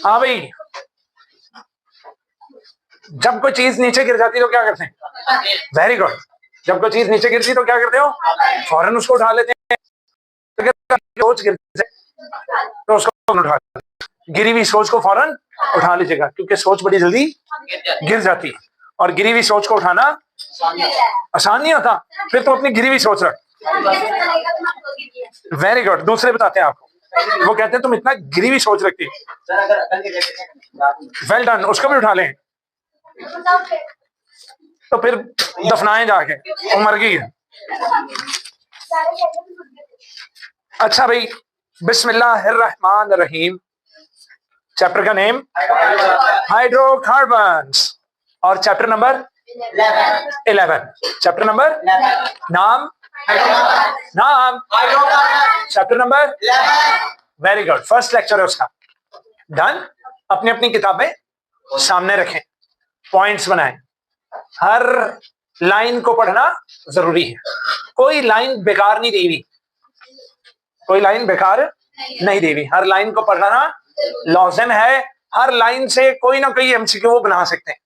हाँ भाई, जब कोई चीज नीचे गिर जाती तो क्या करते हैं? Very good. जब कोई चीज नीचे गिरती तो क्या करते हो? फौरन उसको उठा लेते हैं। सोच गिर तो उसको उठा, गिरी हुई सोच को फौरन उठा लीजिएगा, क्योंकि सोच बड़ी जल्दी गिर जाती है और गिरी हुई सोच को उठाना आसान नहीं होता। फिर तो अपनी गिरी हुई सोच रख। Very good. दूसरे बताते हैं आपको, वो कहते हैं तुम इतना गिरी हुई सोच रखती। वेल डन, उसको भी उठा लें तो फिर दफनाएं जाके, वो मर गई है। अच्छा भाई, बिस्मिल्लाहिर्रहमानिर्रहीम। चैप्टर का नेम हाइड्रोकार्बन्स और चैप्टर नंबर 11। चैप्टर नंबर नाम chapter number. Very good, first lecture है उसका। डन। अपनी अपनी किताबें सामने रखें, पॉइंट्स बनाएं। हर लाइन को पढ़ना जरूरी है। कोई लाइन बेकार नहीं दी हुई, कोई लाइन बेकार नहीं दी हुई। हर लाइन को पढ़ना लाजिम है। हर लाइन से कोई ना कोई एमसीक्यू वो बना सकते हैं।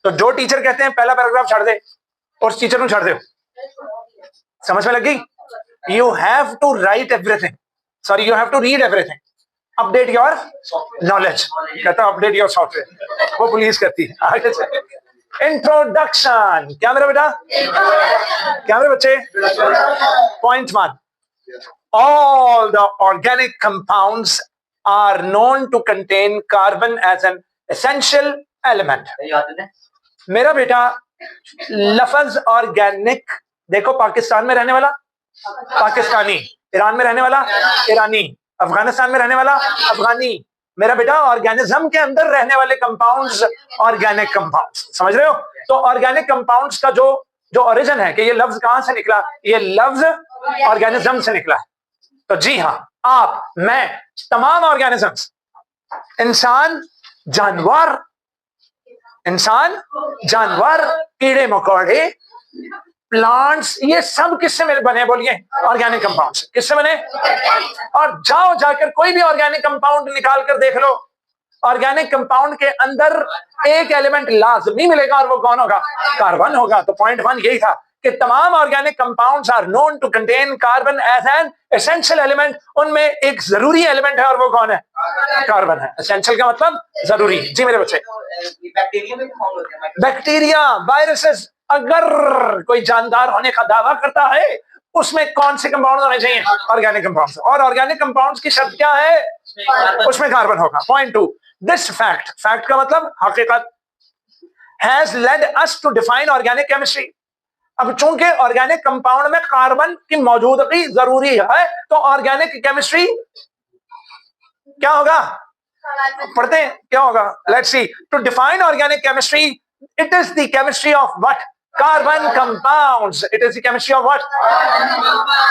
तो जो टीचर कहते हैं पहला पैराग्राफ छाड़ दे और उस टीचर को छाड़ दे, समझ में लगी? You have to write everything, sorry you have to read everything. Update your knowledge, कहता अपडेट योर सॉफ्टवेयर, वो पुलिस करती है। आगे चलिए। इंट्रोडक्शन। क्या मेरा बेटा? क्या मेरे बच्चे? Point 1, all the organic compounds are known to contain carbon as an essential element. मेरा बेटा, लफ्ज ऑर्गेनिक देखो, पाकिस्तान में रहने वाला पाकिस्तानी, ईरान में रहने वाला ईरानी, अफगानिस्तान में रहने वाला अफगानी। मेरा बेटा, ऑर्गेनिज्म के अंदर रहने वाले कंपाउंड्स ऑर्गेनिक कंपाउंड्स, समझ रहे हो? तो ऑर्गेनिक कंपाउंड्स का जो ओरिजिन है कि ये लफ्ज कहां से निकला, ये लफ्ज ऑर्गेनिज्म से निकला है। तो जी हाँ, आप, मैं, तमाम ऑर्गेनिजम्स, इंसान, जानवर, कीड़े मकोड़े, प्लांट्स, ये सब किससे बने? बोलिए, ऑर्गेनिक कंपाउंड से। किससे बने? और जाओ जाकर कोई भी ऑर्गेनिक कंपाउंड निकाल कर देख लो, ऑर्गेनिक कंपाउंड के अंदर एक एलिमेंट लाजमी मिलेगा और वो कौन होगा? कार्बन होगा। तो पॉइंट 1 यही था कि तमाम organic compounds are known to contain carbon as an essential element. उनमें एक जरूरी एलिमेंट है और वो कौन है? कार्बन है। एसेंशियल का मतलब जरूरी। जी मेरे बच्चे, बैक्टीरिया, वायरसेस, अगर कोई जानदार होने का दावा करता है उसमें कौन से कंपाउंड होने चाहिए? Organic compounds. और ऑर्गेनिक कंपाउंड्स की शर्त क्या है? उसमें कार्बन होगा। पॉइंट 2, दिस फैक्ट, फैक्ट का मतलब हकीकत, has led us to define organic chemistry. अब चूंकि ऑर्गेनिक कंपाउंड में कार्बन की मौजूदगी जरूरी है, तो ऑर्गेनिक केमिस्ट्री क्या होगा? पढ़ते हैं क्या होगा? Let's see. To define organic chemistry, it is the chemistry of what? Carbon compounds. It is the chemistry of what?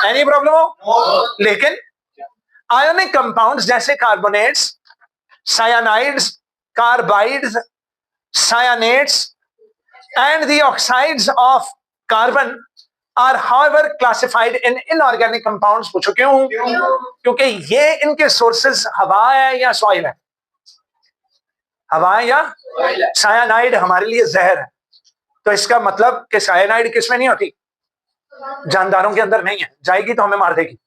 Any problem हो? लेकिन आयोनिक कंपाउंड्स जैसे carbonates, cyanides, carbides, cyanates and the oxides of carbon are however classified in inorganic compounds. पूछो क्यों? क्योंकि ये इनके sources हवा है या सॉइल है? हवा है या सायानाइड हमारे लिए जहर है। तो इसका मतलब कि सायानाइड किसमें नहीं होती? जानदारों के अंदर नहीं है, जाएगी तो हमें मार देगी।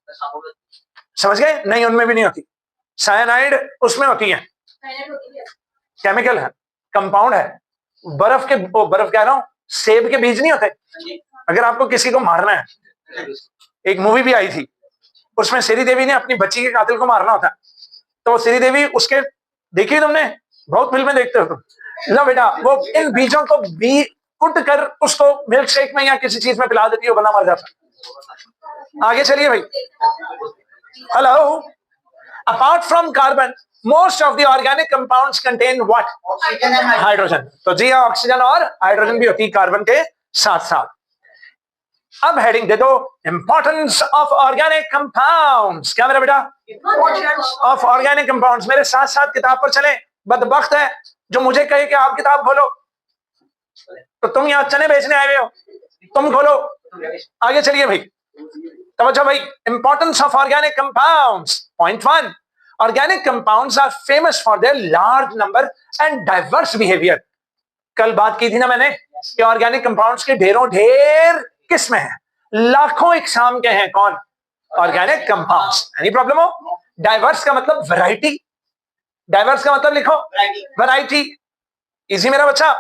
समझ गए? नहीं, उनमें भी नहीं होती। सायानाइड उसमें होती है, केमिकल है, कंपाउंड है। बर्फ कह रहा हूं, सेब के बीज नहीं होते? अगर आपको किसी को मारना है, एक मूवी भी आई थी, उसमें श्री देवी ने अपनी बच्ची के कातिल को मारना होता, तो वो श्री देवी उसके, देखी तुमने? बहुत फिल्में देखते हो तुम। लो बेटा, वो इन बीजों को कुट कर उसको मिल्क शेक में या किसी चीज में पिला देती है, बंदा मर जाता। आगे चलिए भाई। Hello. Apart from carbon, most of the organic compounds contain what? Hydrogen. तो जी हाँ, ऑक्सीजन और हाइड्रोजन भी होती है कार्बन के साथ साथ। अब हेडिंग दे दो, इंपॉर्टेंस ऑफ ऑर्गेनिक कंपाउंड्स। क्या मेरा बेटा? Of organic compounds. मेरे साथ साथ किताब पर चले। बदबख्त है जो मुझे कहे कि आप किताब खोलो, तो तुम यहाँ चने बेचने आए हुए हो, तुम खोलो। आगे चलिए भाई। समझो भाई, importance of organic compounds. Point 1, organic compounds are famous for their large number and diverse behaviour. कल बात की थी ना मैंने कि ऑर्गेनिक कंपाउंड्स के ढेरों ढेर किस्में हैं, लाखों इकसाम के हैं। कौन? Organic compounds. एनी प्रॉब्लम हो? डाइवर्स का मतलब वैरायटी, डाइवर्स का मतलब लिखो वैरायटी। इजी मेरा बच्चा।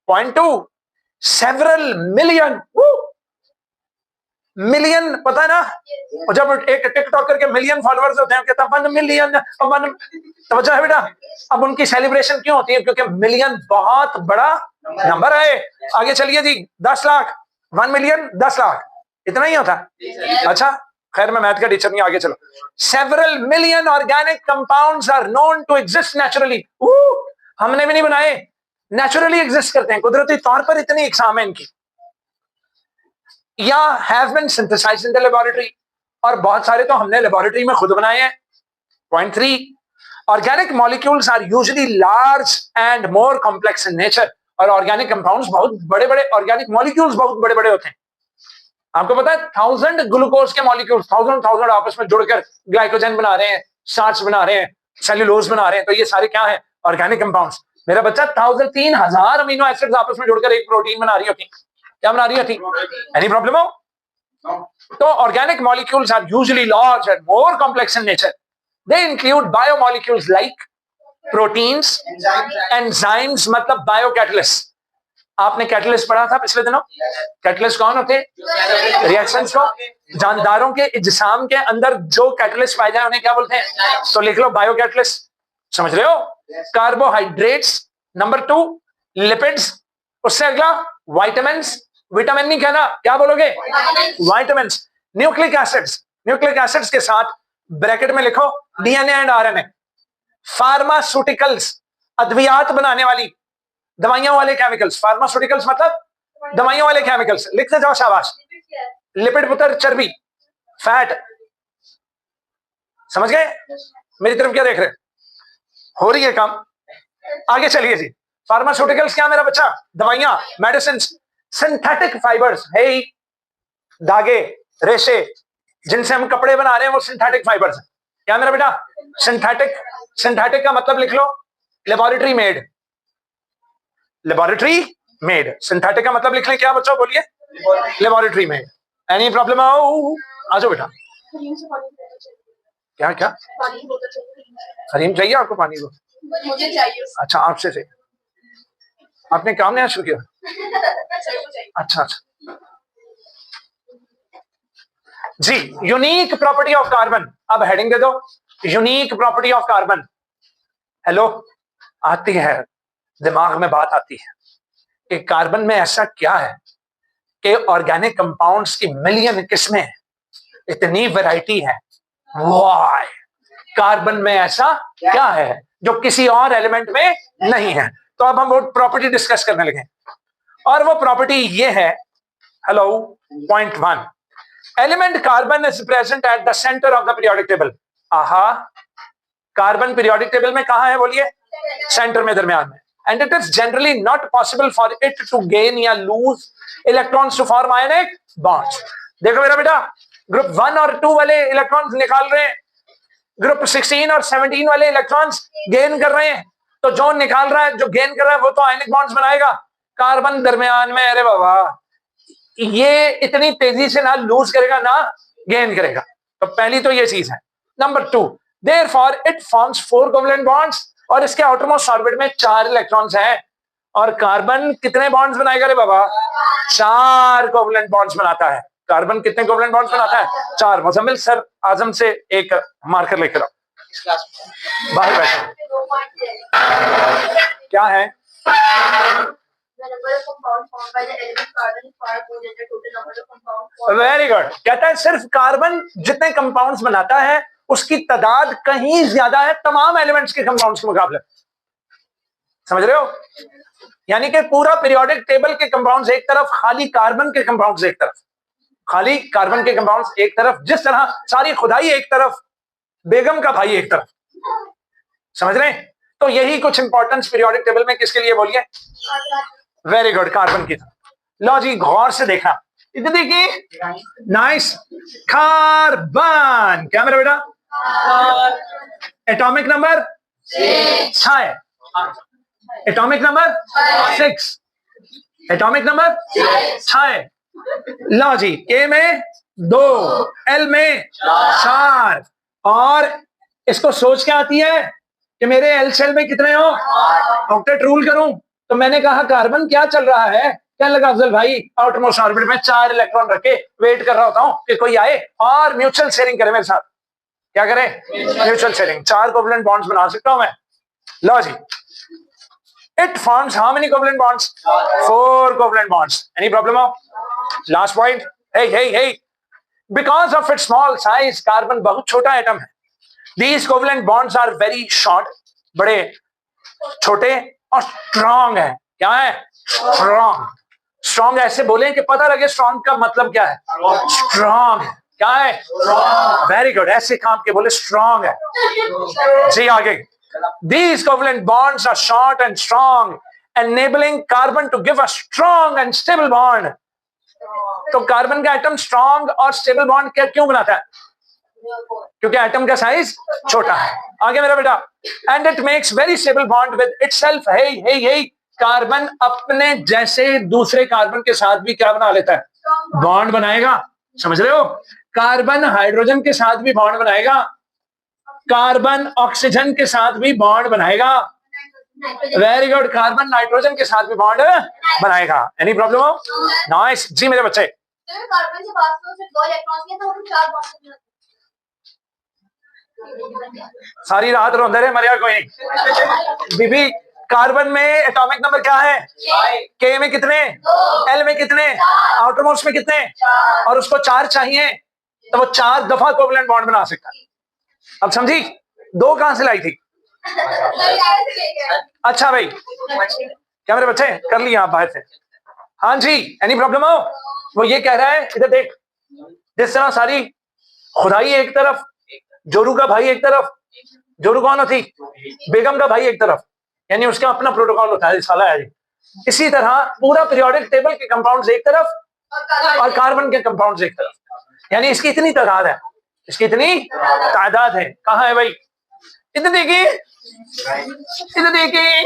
Point 2, several million. मिलियन पता है ना, और जब एक टिकटॉकर के मिलियन फॉलोअर्स होते हैं कहता 1 मिलियन 1, समझा है बेटा? अब उनकी सेलिब्रेशन क्यों होती है? क्योंकि मिलियन बहुत बड़ा नंबर है। आगे चलिए जी, 10 लाख। 1 मिलियन 10 लाख, इतना ही होता। अच्छा खैर मैं मैथ का टीचर नहीं, आगे चलो। Several million organic compounds are known to exist naturally. हमने भी नहीं बनाए, नेचुरली एग्जिस्ट करते हैं, कुदरती तौर पर इतनी इकसाम है इनकी। या have been synthesized in the laboratory, और बहुत सारे तो हमने लेबोरेटरी में खुद बनाए हैं। Point 3, organic molecules are usually large and more complex in nature. और ऑर्गेनिक कंपाउंड्स बहुत बड़े बड़े, ऑर्गेनिक मॉलिक्यूल्स बहुत बड़े बड़े होते हैं। आपको पता है 1000 ग्लूकोज के मॉलिक्यूल्स, 1000 आपस में जुड़कर ग्लाइकोजन बना रहे हैं, स्टार्च बना रहे हैं, सेल्यूलोज बना रहे हैं, तो ये सारे क्या है? Organic compounds. मेरा बच्चा 3000 अमीनो एसिड्स आपस में जुड़कर एक प्रोटीन बना रही होती। क्या बना रही होती? एनी प्रॉब्लम हो? तो organic molecules are usually large and more complex in nature. They include biomolecules like proteins, enzymes मतलब बायोकैटलिस्ट। आपने कैटलिस्ट पढ़ा था पिछले दिनों। कैटलिस्ट कौन होते हैं? रिएक्शंस को, जानदारों के इज्साम के अंदर जो कैटलिस्ट पाए जाए उन्हें क्या बोलते हैं? तो लिख लो बायोकैटलिस्ट। समझ रहे हो? कार्बोहाइड्रेट्स, नंबर 2 लिपिड्स, उससे अगला विटामिन्स। विटामिन नहीं कहना, क्या बोलोगे? Vitamins. Nucleic acids, nucleic acids के साथ ब्रैकेट में लिखो डीएनए एंड आरएनए। फार्मास्यूटिकल्स, अद्वियात बनाने वाली, दवाइयों वाले केमिकल्स। फार्मास्यूटिकल्स मतलब दवाइयों वाले केमिकल्स। लिखते जाओ शाबाश। लिपिड पुत्र चर्बी, फैट। समझ गए? मेरी तरफ क्या देख रहे? हो रही है काम? आगे चलिए जी। फार्मास्यूटिकल्स क्या मेरा बच्चा? दवाइयां, मेडिसिन। सिंथेटिक फाइबर्स है, धागे, रेशे जिनसे हम कपड़े बना रहे हैं वो सिंथेटिक फाइबर्स है। क्या मेरा बेटा? सिंथेटिक। सिंथेटिक का मतलब लिख लो laboratory made. Laboratory made. Synthetic का मतलब लिख लें क्या बच्चों? बोलिए लेबोरेटरी मेड। Any problem? आ जाओ बेटा। क्या क्या? हरीम चाहिए आपको? पानी को मुझे चाहिए। अच्छा आपसे चाहिए? आपने काम नहीं शुरू किया? अच्छा अच्छा जी। Unique property of carbon. अब हेडिंग दे दो, unique property of carbon. Hello, आती है दिमाग में बात आती है कि कार्बन में ऐसा क्या है कि ऑर्गेनिक कंपाउंड्स की मिलियन किस्में हैं, इतनी वैरायटी है। वाह, कार्बन में ऐसा क्या है जो किसी और एलिमेंट में नहीं है? तो अब हम वो प्रॉपर्टी डिस्कस करने लगे, और वो प्रॉपर्टी ये है। Hello, point 1, element carbon is present at the centre of the periodic table. आहा, कार्बन पीरियोडिक टेबल में कहां है? बोलिए सेंटर में, दरमियान में। And it is generally not possible for it to gain या lose electrons to form ionic bonds. देखो मेरा बेटा, ग्रुप 1 और 2 वाले इलेक्ट्रॉन्स निकाल रहे हैं, ग्रुप 16 और 17 वाले इलेक्ट्रॉन्स गेन कर रहे हैं। तो जो निकाल रहा है, जो गेन कर रहा है, वो तो आयनिक बॉन्ड्स बनाएगा। कार्बन दरमियान में, अरे बाबा, ये इतनी तेजी से ना लूज करेगा ना गेन करेगा। तो पहली तो ये चीज है। Number 2, therefore it forms 4 covalent bonds, और इसके आउटरमोस्ट ऑर्बिट में 4 इलेक्ट्रॉन्स हैं। और कार्बन कितने बॉन्ड्स बनाएगा रे बाबा? 4 कोवलेंट बॉन्ड्स बनाता है। कार्बन कितने कोवलेंट बॉन्ड्स बनाता है? 4। मुजम्मिल सर आजम से एक मार्कर लेकर आओ, बाहर बैठो। क्या है? Very good. कहता है सिर्फ कार्बन जितने कंपाउंड्स बनाता है उसकी तादाद कहीं ज्यादा है तमाम एलिमेंट्स के कंपाउंड्स के मुकाबले। समझ रहे हो? यानी कि पूरा पीरियोडिक टेबल के कंपाउंड्स एक तरफ, खाली कार्बन के कंपाउंड्स एक तरफ, खाली कार्बन के कंपाउंड्स एक तरफ। जिस तरह सारी खुदाई एक तरफ, बेगम का भाई एक तरफ। समझ रहे हैं? तो यही कुछ इंपॉर्टेंस पीरियोडिक टेबल में किसके लिए? बोलिए। वेरी गुड, कार्बन की तरफ। लो जी, गौर से देखना, इधर देखिए, नाइस। कार्बन, क्या मेरा बेटा? एटॉमिक नंबर 6 है, एटॉमिक नंबर 6, एटॉमिक नंबर 6 है। लो जी, के में 2, एल में 4, और इसको सोच के आती है कि मेरे एल सेल में कितने हो, ऑक्टेट रूल करूं। तो मैंने कहा कार्बन क्या चल रहा है, कहने लगा अफजल भाई आउटरमोस्ट ऑर्बिट में 4 इलेक्ट्रॉन रखे वेट कर रहा होता हूं कि कोई आए और म्यूचुअल शेयरिंग करे मेरे साथ। क्या करे? Mutual sharing. 4 कोवलेंट बॉन्ड्स बना सकता हूं मैं। लो जी, it forms how many covalent bonds? 4 covalent bonds. Any problem? Last point. Hey. Because of its small size, carbon बहुत छोटा एटम है। These covalent bonds are very short, बड़े छोटे और strong है। क्या है? Strong. Strong ऐसे बोलें कि पता लगे strong का मतलब क्या है। Strong है। क्या है? Very good. ऐसे काम के बोले strong है। जी आगे। These covalent bonds are short and strong, enabling carbon to give a strong and stable bond. तो कार्बन का एटम स्ट्रॉन्ग और स्टेबल बॉन्ड क्यों बनाता है? क्योंकि एटम का साइज छोटा है। आगे मेरा बेटा, and it makes very stable bond with itself. हे कार्बन अपने जैसे दूसरे कार्बन के साथ भी क्या बना लेता है? बॉन्ड बनाएगा। समझ रहे हो? कार्बन हाइड्रोजन के साथ भी बॉन्ड बनाएगा, कार्बन ऑक्सीजन के साथ भी बॉन्ड बनाएगा। Very good. कार्बन नाइट्रोजन के साथ भी बॉन्ड बनाएगा। एनी प्रॉब्लम हो? नाइस जी मेरे बच्चे। कार्बन से बात करो सिर्फ 2 इलेक्ट्रॉन्स के तो 4 बॉन्ड। सारी रात रोंदे रहे, मरिया कोई नहीं। बीबी, कार्बन में एटॉमिक नंबर क्या है? के में कितने? एल में कितने? आउटरमोस्ट में कितने? और उसको 4 चाहिए तो वो 4 दफा कोवलेंट बॉन्ड बना सकता है। अब समझी? 2 कहां से लाई थी? अच्छा भाई, क्या मेरे बच्चे कर लिया आप बाहर से? हाँ जी। एनी प्रॉब्लम हो? वो ये कह रहा है, इधर देख, जिस तरह सारी खुदाई एक तरफ, जोरू का भाई एक तरफ, जोरू कौन होती? बेगम का भाई एक तरफ, यानी उसका अपना प्रोटोकॉल होता है, साला है। इसी तरह पूरा पीरियोडिक टेबल के कंपाउंड्स एक तरफ और कार्बन के कंपाउंड्स एक तरफ, यानी इसकी इतनी तादाद है, इसकी इतनी तादाद है। कहाँ है भाई? इधर देखिए, इधर देखिए,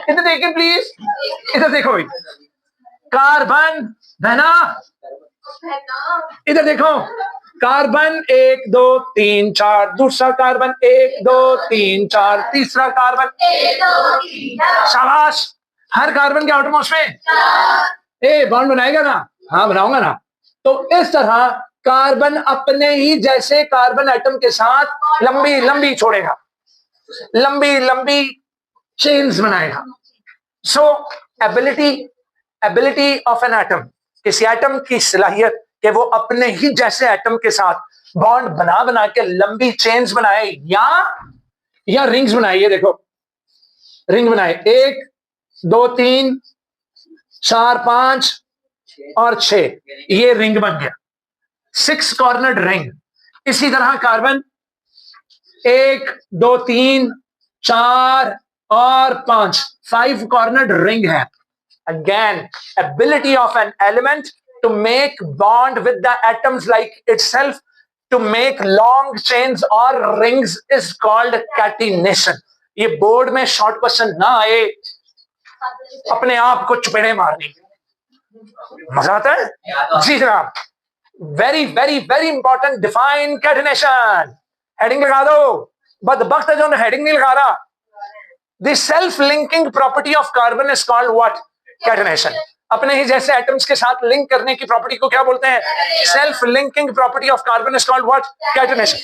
इधर देखिए प्लीज, इधर देखो भाई। कार्बन बहना, इधर देखो, कार्बन 1 2 3 4, दूसरा कार्बन 1 2 3 4, तीसरा कार्बन 1 2 3 4। शाबाश। हर कार्बन के आउटरमोस्ट में बॉन्ड बनाएगा ना? हाँ बनाऊंगा ना। तो इस तरह कार्बन अपने ही जैसे कार्बन एटम के साथ लंबी लंबी छोड़ेगा, लंबी लंबी चेन्स बनाएगा। सो एबिलिटी ऑफ एन एटम, किसी एटम की सलाहियत कि वो अपने ही जैसे एटम के साथ बॉन्ड बना बना के लंबी चेन्स बनाए या रिंग्स बनाए। ये देखो, रिंग बनाए, 1 2 3 4 5 और 6, ये रिंग बन गया, 6 कॉर्नर्ड रिंग। इसी तरह कार्बन 1 2 3 4 और 5 कॉर्नर्ड रिंग है। Again, ability of an element to make bond with the atoms like itself, to make long chains or rings is called catenation. ये बोर्ड में शॉर्ट क्वेश्चन ना आए, अपने आप को चुपेड़े मारने, मजा आता है जी जनाब। Very very very important, define catenation. Heading लगा दो, बदबख्त है जो हेडिंग नहीं लगा रहा। The self linking property of carbon is called what? Catenation. अपने ही जैसे एटम्स के साथ लिंक करने की प्रॉपर्टी को क्या बोलते हैं? Self linking property of carbon is called what? Catenation.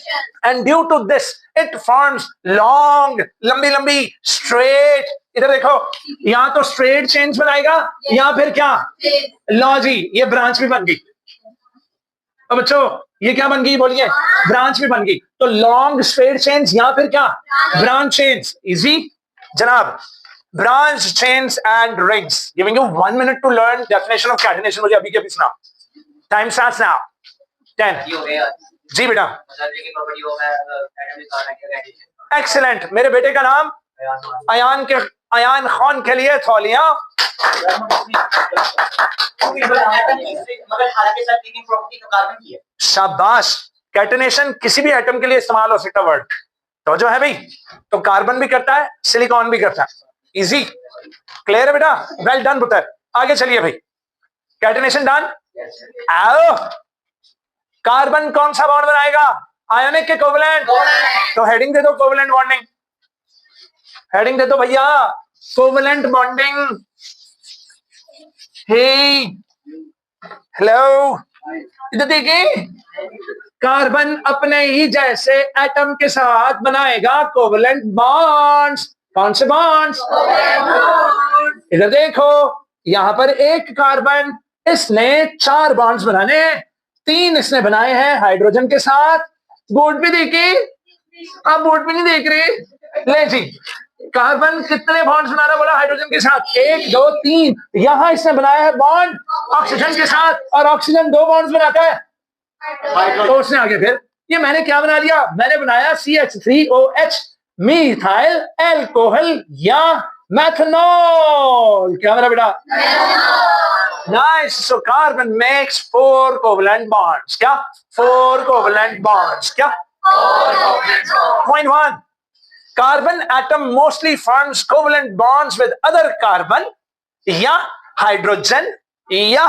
And due to this it forms long, लंबी लंबी स्ट्रेट, इधर देखो, यहां तो स्ट्रेट चेन्स बनाएगा, या फिर क्या? लो जी, ये ब्रांच भी बन गई। अब बच्चों ये क्या बन गई बोलिए? ब्रांच भी बन गई। तो लॉन्ग स्ट्रेट चेन्स या फिर क्या? Branch chains. इजी जनाब। branch chains and rings. Giving you 1 minute to learn definition of catenation. मुझे अभी के अभी सुना। Time starts now. 10. जी बेटा। Excellent. मेरे बेटे का नाम अयान अयान खान के लिए थौलियां। शाबाश, कैटनेशन किसी भी एटम के लिए इस्तेमाल हो सकता वर्ड, तो जो है भाई, तो कार्बन भी करता है, सिलिकॉन भी करता है। इजी, क्लियर है बेटा? वेल डन पुत्र। आगे चलिए भाई, कैटनेशन डन। आओ, कार्बन कौन सा बॉन्ड बनाएगा? आयोनिक के कोवलेंट। तो हेडिंग दे दो कोवलेंट बॉन्डिंग, हेडिंग दे दो भैया कोवलेंट बॉन्डिंग। हे हेलो, इधर देखिए, कार्बन अपने ही जैसे एटम के साथ बनाएगा कोवलेंट बॉन्ड्स। कौन से बॉन्ड्स? इधर देखो, यहां पर एक कार्बन, इसने 4 बॉन्ड्स बनाने हैं, 3 इसने बनाए हैं हाइड्रोजन के साथ। बोर्ड पे देखिए, आप बोर्ड पे नहीं देख रहे, ले जी, कार्बन कितने बॉन्ड्स बना रहा बोला हाइड्रोजन के साथ? 1 2 3। यहां इसने बनाया है बॉन्ड ऑक्सीजन के साथ, और ऑक्सीजन 2 बॉन्ड्स बनाता है, तो उसने आगे फिर ये मैंने क्या बना लिया? मैंने बनाया CH3OH, मीथाइल एल्कोहल या मेथनॉल। क्या मेरा बेटा? Nice. So carbon makes 4 covalent bonds. क्या? 4 कोवलेंट बॉन्ड्स। क्या? Point 1, carbon atom mostly forms covalent bonds with other carbon या हाइड्रोजन या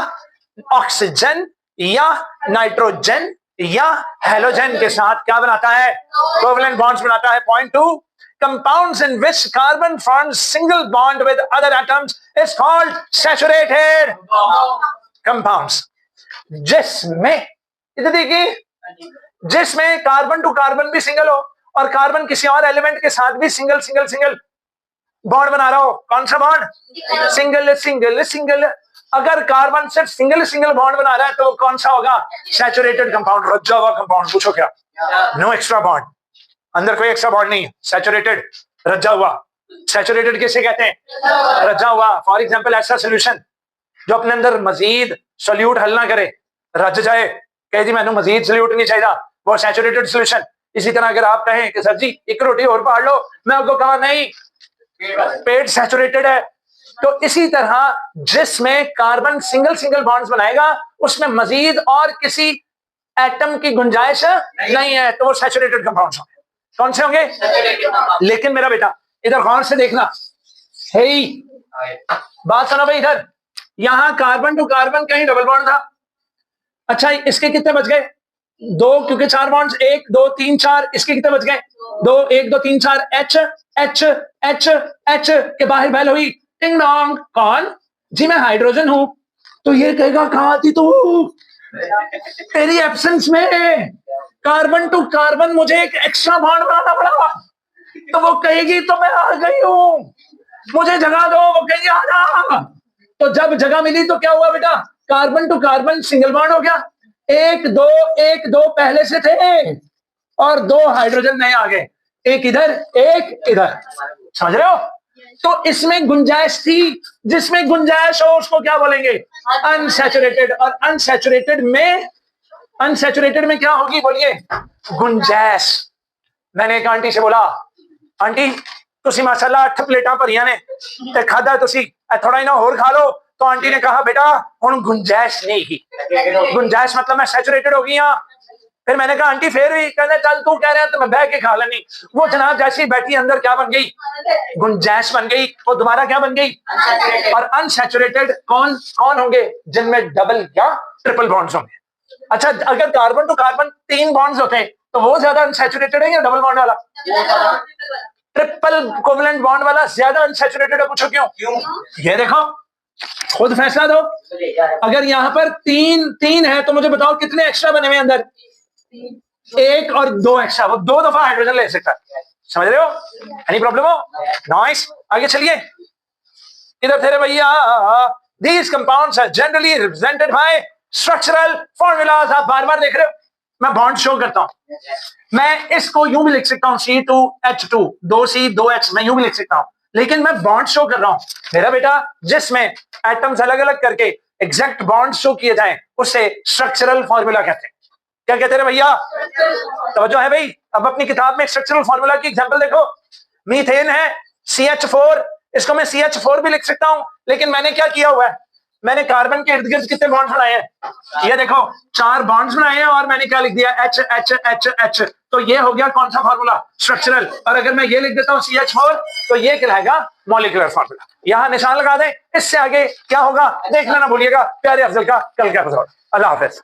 ऑक्सीजन या नाइट्रोजन या हेलोजन के साथ क्या बनाता है? कोवलेंट बॉन्ड्स बनाता है। Point 2, compounds in which carbon forms single bond with other atoms is called saturated compounds। जिसमें, इधर देखिए, जिसमें कार्बन टू कार्बन भी सिंगल हो और कार्बन किसी और एलिमेंट के साथ भी सिंगल सिंगल सिंगल बॉन्ड बना रहा हो। कौन सा बॉन्ड? Single single single. अगर कार्बन सिर्फ सिंगल सिंगल बॉन्ड बना रहा है तो कौन सा होगा? सैचुरेटेड कंपाउंड, रज्जा हुआ कंपाउंड। पूछो क्या? नो एक्स्ट्रा बॉन्ड, अंदर कोई एक्स्ट्रा बॉन्ड नहीं है, सैचुरेटेड, रज्जा हुआ। सैचुरेटेड किसे कहते हैं? रज्जा हुआ। फॉर एग्जाम्पल, ऐसा सोल्यूशन जो अपने अंदर मजीद सोल्यूट हल ना करे, रज जाए, कहे जी मैंने मजीद सोल्यूट नहीं चाहिए, वो सैचुरेटेड सोल्यूशन। इसी तरह अगर आप कहें कि सर जी एक रोटी और पाड़ लो, मैं आपको कहा नहीं, पेट सैचुरेटेड है। तो इसी तरह जिसमें कार्बन सिंगल सिंगल बॉन्ड्स बनाएगा उसमें मजीद और किसी एटम की गुंजाइश नहीं है, तो वो सैचुरेटेड कंपाउंड्स होंगे। कौन से होंगे? लेकिन मेरा बेटा इधर गौर से देखना, हे बात सुनो भाई, इधर यहां कार्बन टू कार्बन कहीं डबल बॉन्ड था। अच्छा, इसके कितने बच गए? 2, क्योंकि 4 बॉन्ड्स, 1 2 3 4। इसके कितने बच गए? 2, 1 2 3 4। H H H H के बाहर बैल हुई, टिंग डोंग। कौन? जी मैं हाइड्रोजन हूं। तो ये कहेगा कहां थी तू? तेरी एब्सेंस में कार्बन टू कार्बन मुझे एक एक्स्ट्रा बॉन्ड बनाना पड़ा। तो वो कहेगी तो मैं आ गई हूं, मुझे जगह दो। वो कहेगी आ जा। तो जब जगह मिली तो क्या हुआ बेटा? Carbon to carbon single bond हो गया। 1 2 पहले से थे और 2 हाइड्रोजन नए आ गए, एक इधर एक इधर। समझ रहे हो? तो इसमें गुंजाइश थी, जिसमें गुंजाइश हो उसको क्या बोलेंगे? अनसैचुरेटेड। और अनसैचुरेटेड में क्या होगी? बोलिए, गुंजाइश। मैंने एक आंटी से बोला, आंटी तुसी माशाल्लाह 8 प्लेटां भरियां ने ते खादा तुसी थोड़ा ही ना और खा लो। तो आंटी ने कहा बेटा हुण गुंजाइश नहीं की। गुंजाइश मतलब मैं सैचुरेटेड हो गई हाँ। फिर मैंने कहा आंटी फिर भी, कहते चल तू कह रहे हैं तो मैं बह के खा लेनी। वो जनाब जैसी बैठी अंदर क्या बन गई? गुंजाइश बन गई। वो दोबारा क्या बन गई? और अनसैचुरेटेड कौन कौन होंगे? जिनमें डबल या ट्रिपल बॉन्ड्स होंगे। अच्छा, अगर कार्बन टू कार्बन 3 बॉन्ड्स होते हैं तो वो ज्यादा अनसैचुरेटेड है या डबल बॉन्ड वाला? ट्रिपल कोवलेंट बॉन्ड वाला ज्यादा अनसैचुरेटेड है। पूछो क्यों? ये देखो, खुद फैसला दो। अगर यहाँ पर 3 है तो मुझे बताओ कितने एक्स्ट्रा बने हुए अंदर? 1 और 2 एक्स्ट्रा। वो 2 दफा हाइड्रोजन ले सकता है। समझ रहे हो? एनी प्रॉब्लम हो? नाइस। आगे चलिए, इधर थे भैया। These compounds are generally represented by structural formulas. आप बार बार देख रहे हो, मैं बॉन्ड शो करता हूं। मैं इसको यूं भी लिख सकता हूं, C2H2, 2C 2H, मैं यूं भी लिख सकता हूं, लेकिन मैं बॉन्ड शो कर रहा हूं मेरा बेटा। जिसमें एटम्स अलग अलग करके एग्जैक्ट बॉन्ड शो किए जाएं उसे स्ट्रक्चरल फॉर्मूला कहते हैं। क्या कहते हैं भैया? तवज्जो है भाई? अब अपनी किताब में स्ट्रक्चरल फॉर्मूला की एग्जांपल देखो। मीथेन है CH4, इसको मैं CH4 भी लिख सकता हूं, लेकिन मैंने क्या किया हुआ है, मैंने कार्बन के इर्द गिर्द कितने बॉन्ड्स बनाए हैं, ये देखो 4 बॉन्ड्स बनाए हैं, और मैंने क्या लिख दिया H H H H। तो ये हो गया कौन सा फार्मूला, स्ट्रक्चरल। और अगर मैं ये लिख देता हूं CH4 तो ये कहलाएगा मॉलिक्यूलर फार्मूला। यहां निशान लगा दें, इससे आगे क्या होगा देखना ना भूलिएगा। प्यारे अफजल का कल का एपिसोड। अल्लाह हाफिज।